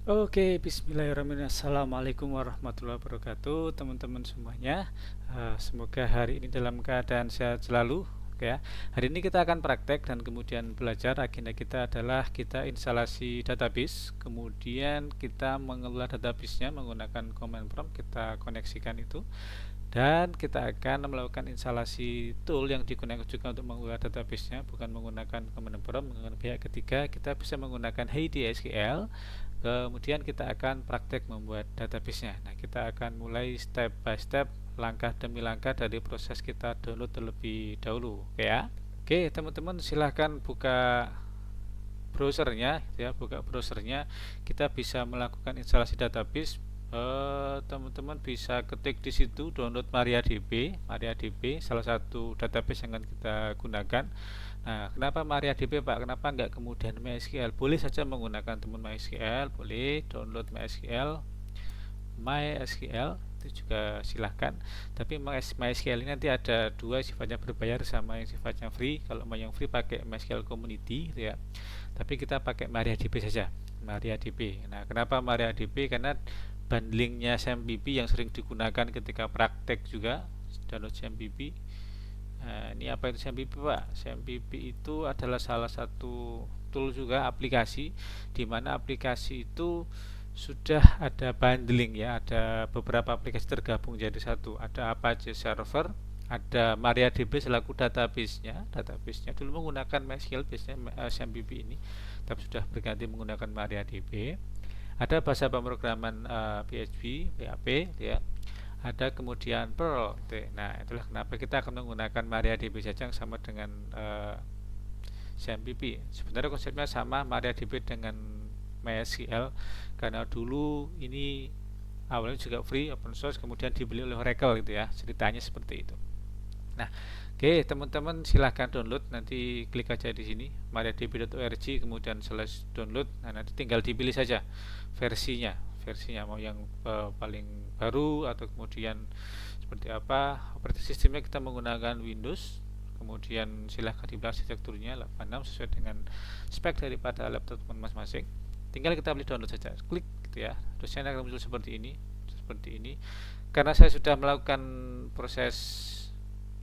Oke, bismillahirrahmanirrahim. Assalamualaikum warahmatullahi wabarakatuh, teman-teman semuanya. Semoga hari ini dalam keadaan sehat selalu. Oke ya. Hari ini kita akan praktek dan kemudian belajar. Agenda kita adalah kita instalasi database, kemudian kita mengelola database-nya menggunakan command prompt. Kita koneksikan itu, dan kita akan melakukan instalasi tool yang digunakan juga untuk mengelola database-nya, bukan menggunakan command prompt, menggunakan pihak ketiga. Kita bisa menggunakan HDSQL. Kemudian kita akan praktek membuat database-nya. Nah, kita akan mulai step by step, langkah demi langkah dari proses kita download terlebih dahulu. Oke ya. Oke, teman-teman silahkan buka browsernya, gitu ya. Buka browsernya, kita bisa melakukan instalasi database. Teman-teman bisa ketik di situ download MariaDB. MariaDB salah satu database yang akan kita gunakan. Nah, kenapa MariaDB, Pak? Kenapa nggak kemudian MySQL? Boleh saja menggunakan teman MySQL, boleh download MySQL itu juga silahkan. Tapi MySQL ini nanti ada dua, sifatnya berbayar sama yang sifatnya free. Kalau mau yang free pakai MySQL Community, gitu ya. Tapi kita pakai MariaDB saja. MariaDB. Nah, kenapa MariaDB? Karena bundlingnya SAMPP yang sering digunakan ketika praktek juga, download SAMPP. Nah, ini apa itu SAMPP, Pak? SAMPP itu adalah salah satu tool juga, aplikasi, di mana aplikasi itu sudah ada bundling ya, ada beberapa aplikasi tergabung jadi satu. Ada Apache Server, ada MariaDB selaku database-nya dulu menggunakan MySQL biasanya SAMPP ini, tapi sudah berganti menggunakan MariaDB. Ada bahasa pemrograman PHP, PHP ya. Ada kemudian Perl. Nah, itulah kenapa kita akan menggunakan MariaDB saja yang sama dengan SAMPP. Sebenarnya konsepnya sama MariaDB dengan MySQL, karena dulu ini awalnya juga free, open source, kemudian dibeli oleh Oracle gitu ya. Ceritanya seperti itu. Nah, oke, teman-teman silahkan download, nanti klik aja di sini mariadb.org kemudian slash download. Nah, nanti tinggal dipilih saja versinya mau yang paling baru atau kemudian seperti apa. Operating sistemnya kita menggunakan Windows. Kemudian silahkan dipilih arsitekturnya 86 sesuai dengan spek daripada laptop teman masing-masing. Tinggal kita pilih download saja, klik gitu ya. Terusnya akan muncul seperti ini. Karena saya sudah melakukan proses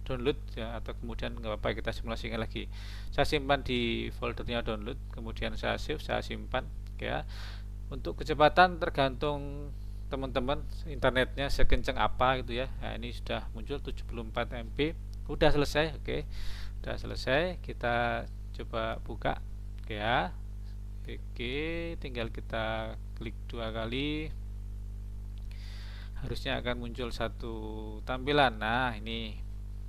download ya, atau kemudian nggak apa-apa kita simulasikan lagi. Saya simpan di foldernya download, kemudian saya save, saya simpan ya. Untuk kecepatan tergantung teman-teman internetnya sekencang apa gitu ya. Nah, ini sudah muncul 74 MB. Udah selesai, oke. Udah selesai, kita coba buka. Oke ya. Oke, tinggal kita klik dua kali. Harusnya akan muncul satu tampilan. Nah, ini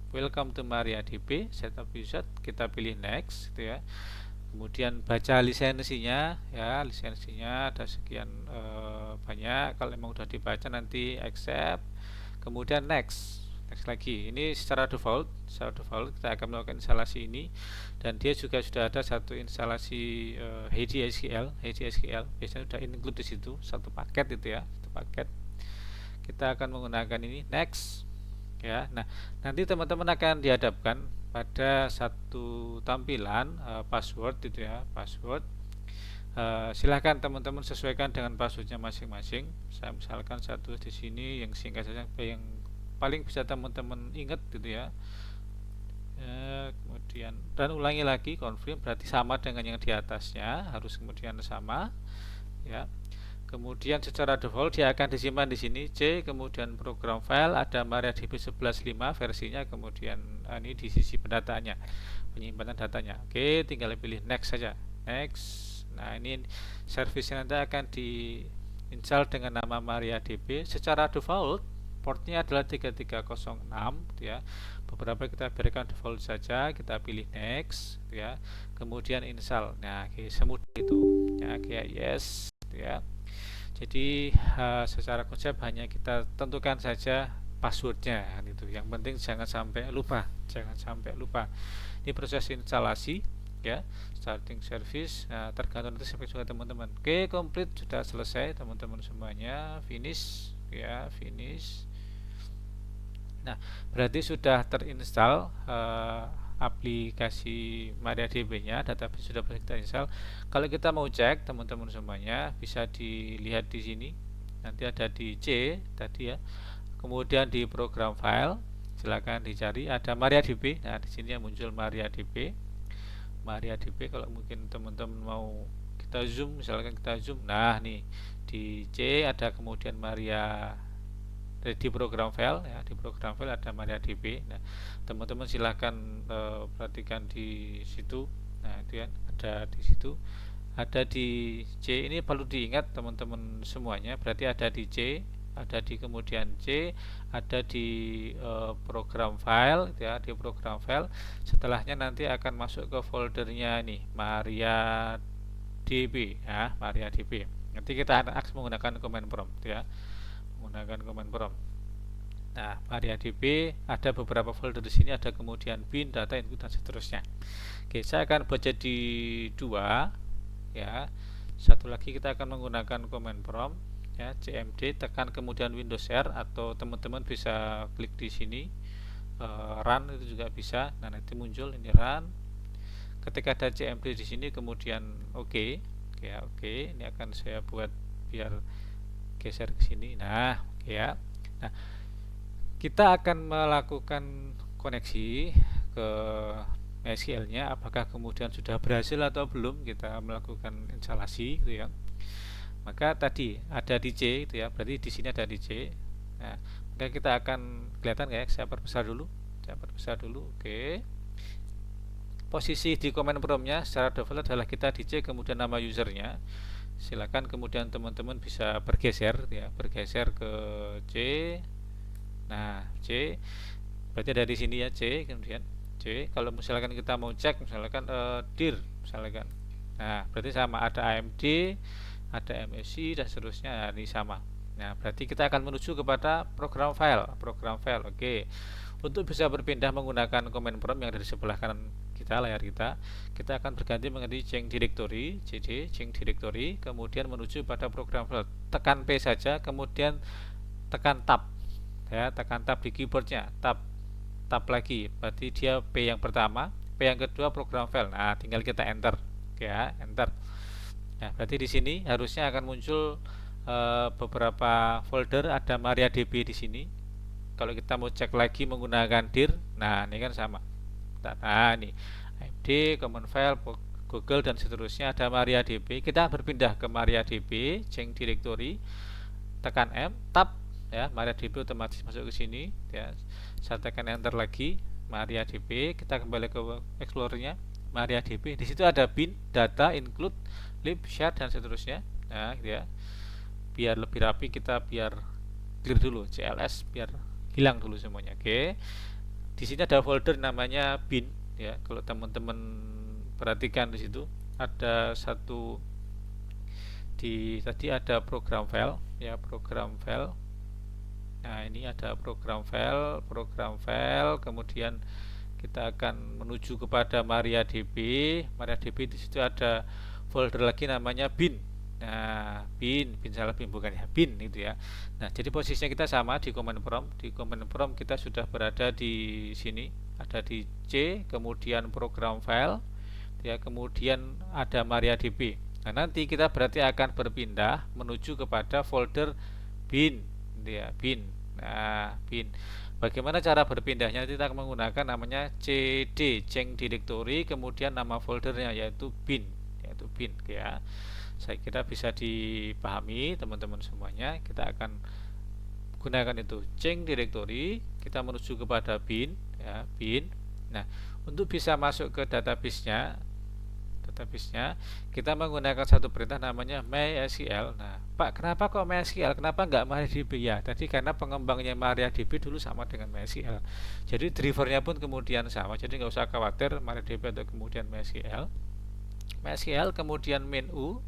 Welcome to MariaDB, setup user, kita pilih next gitu ya. Kemudian baca lisensinya ya, lisensinya ada sekian banyak. Kalau memang sudah dibaca nanti accept, kemudian next. Next lagi. Ini secara default kita akan melakukan instalasi ini, dan dia juga sudah ada satu instalasi HDSQL biasanya sudah include di situ satu paket itu ya, satu paket. Kita akan menggunakan ini next ya. Nah, nanti teman-teman akan dihadapkan pada satu tampilan password itu ya, password. Silahkan teman-teman sesuaikan dengan passwordnya masing-masing. Saya misalkan satu di sini yang singkat saja, yang paling bisa teman-teman ingat gitu ya. Kemudian dan ulangi lagi, confirm, berarti sama dengan yang di atasnya, harus kemudian sama ya. Kemudian secara default dia akan disimpan di sini C, kemudian program file ada MariaDB 11.5 versinya, kemudian ini di sisi pendataannya, penyimpanan datanya. Oke, tinggal pilih next saja. Next. Nah, ini servisnya nanti akan diinstal dengan nama MariaDB. Secara default portnya adalah 3306 ya. Beberapa kita berikan default saja, kita pilih next ya. Kemudian install. Nah, semudah itu. Ya, kayak yes ya. Jadi secara konsep hanya kita tentukan saja passwordnya kan itu. Yang penting jangan sampai lupa, jangan sampai lupa. Ini proses instalasi ya, starting service. Nah, tergantung nanti sampai juga teman-teman. Oke, complete, sudah selesai teman-teman semuanya. Finish ya, finish. Nah, berarti sudah terinstall aplikasi MariaDB-nya, database sudah kita install. Kalau kita mau cek teman-teman semuanya, bisa dilihat di sini. Nanti ada di C tadi ya. Kemudian di program file, silakan dicari ada MariaDB. Nah, di sini yang muncul MariaDB. MariaDB kalau mungkin teman-teman mau kita zoom, misalkan kita zoom. Nah, nih di C ada kemudian di program file ya, di program file ada MariaDB. Nah, teman-teman silahkan perhatikan di situ. Nah, itu ya, ada di situ. Ada di C, ini perlu diingat teman-teman semuanya, berarti ada di C, ada di kemudian C, ada di program file ya, di program file. Setelahnya nanti akan masuk ke foldernya nih MariaDB ya, MariaDB. Nanti kita akan menggunakan command prompt ya, menggunakan command prompt. Nah, MariaDB ada beberapa folder di sini, ada kemudian bin, data, input, dan seterusnya. Oke, saya akan baca di dua ya. Satu lagi kita akan menggunakan command prompt ya, cmd, tekan kemudian Windows R, atau teman-teman bisa klik di sini run, itu juga bisa. Nah, nanti muncul ini run. Ketika ada cmd di sini kemudian oke. Ya, oke. Ini akan saya buat biar geser ke sini. Nah, oke ya. Nah, kita akan melakukan koneksi ke MySQL-nya, apakah kemudian sudah berhasil atau belum kita melakukan instalasi gitu ya. Maka tadi ada di C itu ya, berarti di sini ada di C. Nah, maka kita akan kelihatan ya, saya perbesar dulu. Oke. Posisi di command prompt-nya secara default adalah kita di C, kemudian nama usernya. Silakan kemudian teman-teman bisa bergeser ya, bergeser ke C. Nah, C berarti ada di sini ya, C, kemudian C. Kalau misalkan kita mau cek misalkan dir misalkan. Nah, berarti sama, ada AMD, ada MSI, dan seterusnya. Nah, ini sama. Nah, berarti kita akan menuju kepada program file. Oke. Untuk bisa berpindah menggunakan command prompt yang ada di sebelah kanan kita, layar kita akan berganti menjadi change directory, cd change directory, kemudian menuju pada program file. Tekan P saja, kemudian tekan tab ya, tekan tab di keyboardnya, tab lagi, berarti dia P yang pertama, P yang kedua program file. Nah, tinggal kita enter ya, enter. Nah, berarti di sini harusnya akan muncul beberapa folder, ada MariaDB di sini. Kalau kita mau cek lagi menggunakan dir, nah ini kan sama. Nah, ini AMD, command file, Google, dan seterusnya, ada MariaDB. Kita berpindah ke MariaDB, change directory, tekan M, tab ya, MariaDB otomatis masuk ke sini ya. Saya tekan enter lagi, MariaDB, kita kembali ke Explorer-nya, MariaDB. Di situ ada bin, data, include, lib, share, dan seterusnya. Nah, gitu ya. Biar lebih rapi, kita biar clear dulu CLS, biar hilang dulu semuanya. Oke. Di sini ada folder namanya bin ya. Kalau teman-teman perhatikan di situ ada satu, tadi ada program file ya, program file. Nah, ini ada program file, kemudian kita akan menuju kepada MariaDB. Di situ ada folder lagi namanya bin. Nah, bin salah, bin bukan ya, bin itu ya. Nah, jadi posisinya kita sama di command prompt. Di command prompt kita sudah berada di sini, ada di C, kemudian program file ya, kemudian ada MariaDB. Nah, nanti kita berarti akan berpindah menuju kepada folder bin ya, bin. Nah, bin. Bagaimana cara berpindahnya? Kita akan menggunakan namanya cd change directory, kemudian nama foldernya yaitu bin ya. Saya kira bisa dipahami teman-teman semuanya. Kita akan gunakan itu change directory, kita menuju kepada bin ya, bin. Nah, untuk bisa masuk ke database-nya, kita menggunakan satu perintah namanya MySQL. Nah, Pak, kenapa kok MySQL? Kenapa nggak MariaDB? Ya, tadi karena pengembangnya MariaDB dulu sama dengan MySQL. Jadi drivernya pun kemudian sama. Jadi nggak usah khawatir MariaDB atau kemudian MySQL. MySQL kemudian main U,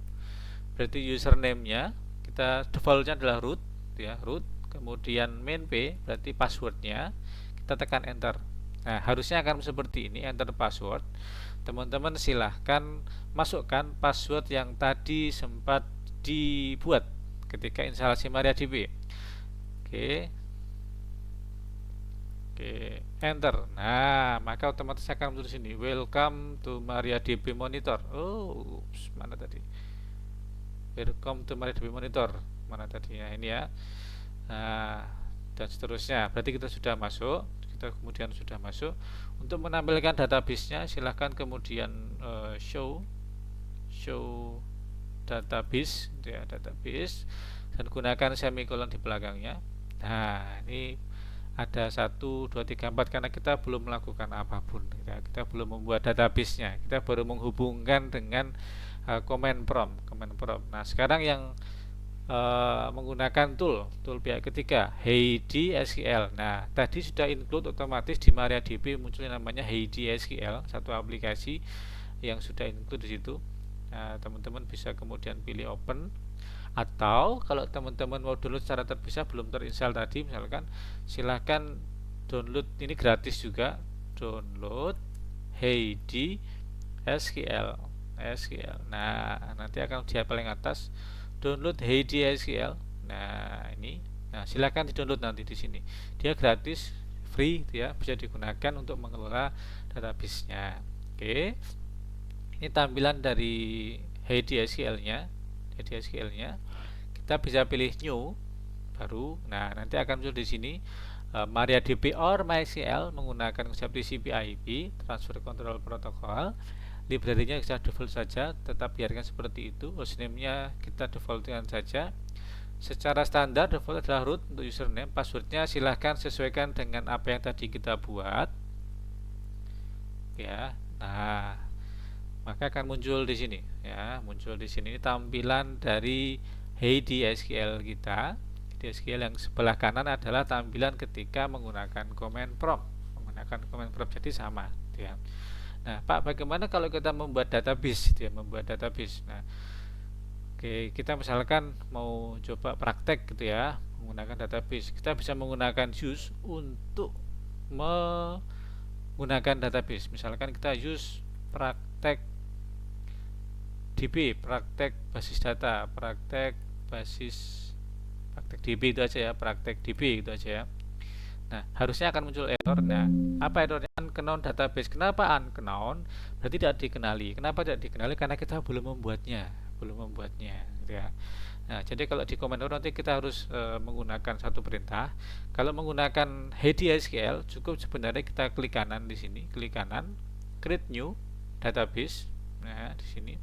berarti username-nya kita defaultnya adalah root ya, root. Kemudian main P berarti passwordnya, kita tekan enter. Nah, harusnya akan seperti ini, enter password. Teman-teman silahkan masukkan password yang tadi sempat dibuat ketika instalasi MariaDB. Oke. Oke, enter. Nah, maka otomatis akan muncul sini. Welcome to MariaDB Monitor. Oh, mana tadi? Welcome to MariaDB Monitor. Mana tadi ya? Ini ya. Nah, dan seterusnya. Berarti kita sudah masuk. Kita kemudian sudah masuk. Untuk menampilkan database-nya, silahkan kemudian show database, gitu ya, database, dan gunakan semikolon di belakangnya. Nah, ini ada 1 2 3 4 karena kita belum melakukan apapun, kita belum membuat database-nya, kita baru menghubungkan dengan command prompt. Nah, sekarang yang menggunakan tool pihak ketiga, Heidi SQL. Nah, tadi sudah include otomatis di MariaDB muncul yang namanya Heidi SQL, satu aplikasi yang sudah include di situ. Nah, teman-teman bisa kemudian pilih open, atau kalau teman-teman mau download secara terpisah belum terinstall tadi, misalkan silahkan download, ini gratis juga, download Heidi SQL. Nah, nanti akan di paling atas download Heidi SQL. Nah, ini, nah silahkan di download nanti di sini, dia gratis, free, ya, bisa digunakan untuk mengelola database-nya. Oke, ini tampilan dari Heidi SQL-nya. Kita bisa pilih new baru. Nah, nanti akan muncul di sini MariaDB or MySQL menggunakan konsep TCP/IP Transfer Control Protocol. Library-nya bisa default saja, tetap biarkan seperti itu. Hostname-nya kita defaultkan saja. Secara standar default adalah root untuk username. Passwordnya silahkan sesuaikan dengan apa yang tadi kita buat. Ya, nah, maka akan muncul di sini, ya, muncul di sini tampilan dari Heidi SQL kita. Heidi SQL yang sebelah kanan adalah tampilan ketika menggunakan command prompt, jadi sama, ya. Nah, Pak, bagaimana kalau kita membuat database, ya, Nah, oke, kita misalkan mau coba praktek, gitu ya, menggunakan database. Kita bisa menggunakan use untuk menggunakan database. Misalkan kita use praktek DB, praktek basis data, praktek DB itu aja ya, praktek DB itu aja ya. Nah, harusnya akan muncul error. Nah, apa errornya? Unknown database. Kenapa unknown? Berarti tidak dikenali. Kenapa tidak dikenali? Karena kita belum membuatnya, gitu ya. Nah, jadi kalau di command nanti kita harus menggunakan satu perintah. Kalau menggunakan Heidi SQL, cukup sebenarnya kita klik kanan di sini, klik kanan, create new database. Nah, di sini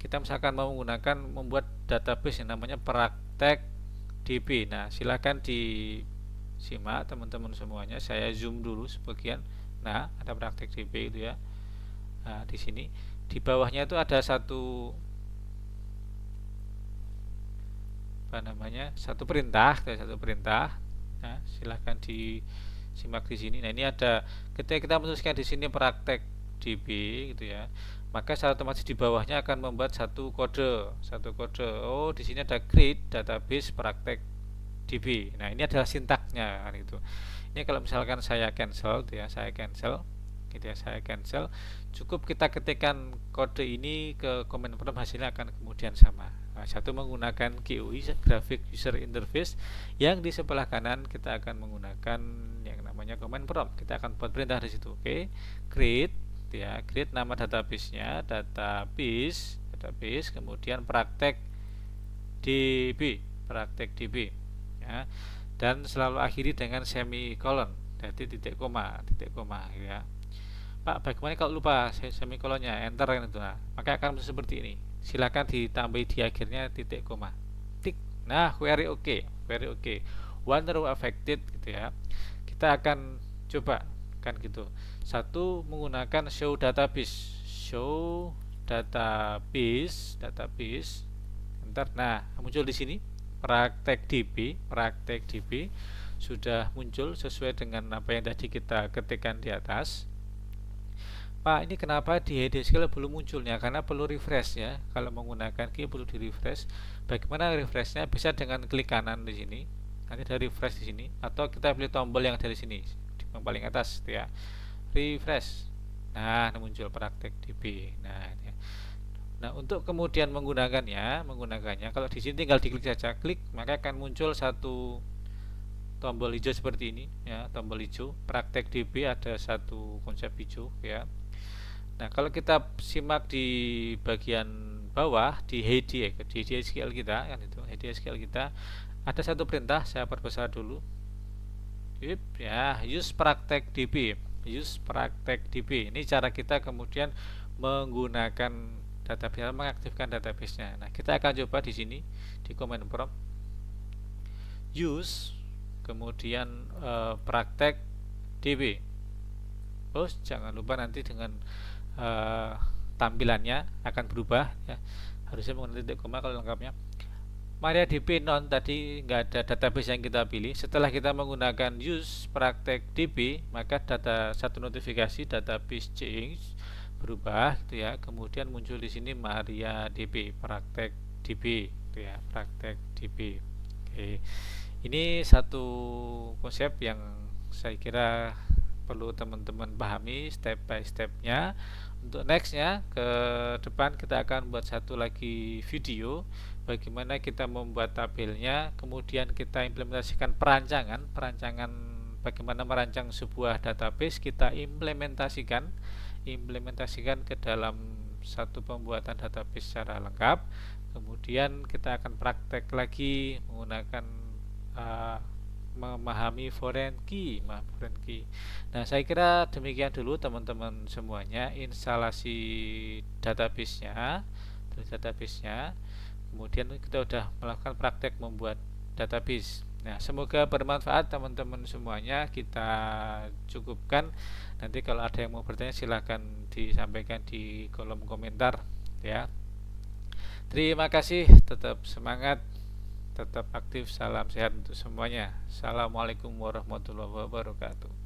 kita misalkan mau membuat database yang namanya praktek DB. Nah, silahkan disimak teman-teman semuanya. Saya zoom dulu sebagian. Nah, ada praktek DB itu ya. Nah, di sini di bawahnya itu ada satu satu perintah. Nah, silahkan disimak di sini. Nah, ini ada, ketika kita menuliskan di sini praktek DB gitu ya, maka secara otomatis di bawahnya akan membuat satu kode. Oh, di sini ada create database praktek DB. Nah, ini adalah sintaknya kan itu. Ini kalau misalkan saya cancel, gitu ya, saya cancel, cukup kita ketikkan kode ini ke command prompt, hasilnya akan kemudian sama. Nah, satu menggunakan GUI, Graphic User Interface, yang di sebelah kanan kita akan menggunakan yang namanya command prompt. Kita akan buat perintah di situ. Oke, create, ya, create nama database-nya, database, kemudian praktek DB, ya, dan selalu akhiri dengan semikolon, jadi titik koma, ya. Pak, bagaimana kalau lupa semikolonnya, enter kan itu. Nah, maka akan seperti ini. Silakan ditambahi di akhirnya titik koma. Tik. Nah, query oke. One row affected, gitu ya. Kita akan coba kan gitu. Satu, menggunakan show database. Ntar, nah, muncul di sini praktek DB sudah muncul sesuai dengan apa yang tadi kita ketikkan di atas. Pak, ini kenapa di Heidi SQL belum munculnya? Karena perlu refresh ya. Kalau menggunakan key perlu di refresh. Bagaimana refreshnya? Bisa dengan klik kanan di sini. Nanti ada refresh di sini. Atau kita pilih tombol yang dari sini, di paling atas, ya. Refresh. Nah, muncul praktek DB. Nah, ya. Nah, untuk kemudian menggunakannya, kalau di sini tinggal diklik saja, klik, maka akan muncul satu tombol hijau seperti ini ya, tombol hijau praktek DB, ada satu konsep hijau ya. Nah, kalau kita simak di bagian bawah di HDSQL kita kan, itu HDSQL kita ada satu perintah, saya perbesar dulu. Ya, use praktek DB. Use praktek DB. Ini cara kita kemudian menggunakan database, mengaktifkan database-nya. Nah, kita akan coba di sini di command prompt use kemudian praktek DB. Oh, jangan lupa nanti dengan tampilannya akan berubah ya. Harusnya menggunakan titik koma kalau lengkapnya. MariaDB non tadi nggak ada database yang kita pilih. Setelah kita menggunakan use praktek DB, maka data satu notifikasi database change berubah gitu ya. Kemudian muncul di sini MariaDB praktek DB gitu ya, praktek DB. Oke. Ini satu konsep yang saya kira perlu teman-teman pahami step by stepnya. Untuk nextnya ke depan kita akan buat satu lagi video bagaimana kita membuat tabelnya, kemudian kita implementasikan perancangan bagaimana merancang sebuah database, kita implementasikan ke dalam satu pembuatan database secara lengkap. Kemudian kita akan praktek lagi menggunakan memahami foreign key. Nah, saya kira demikian dulu teman-teman semuanya instalasi database-nya. Kemudian kita sudah melakukan praktek membuat database. Nah, semoga bermanfaat teman-teman semuanya. Kita cukupkan. Nanti kalau ada yang mau bertanya silahkan disampaikan di kolom komentar ya. Terima kasih, tetap semangat, tetap aktif, salam sehat untuk semuanya. Assalamualaikum warahmatullahi wabarakatuh.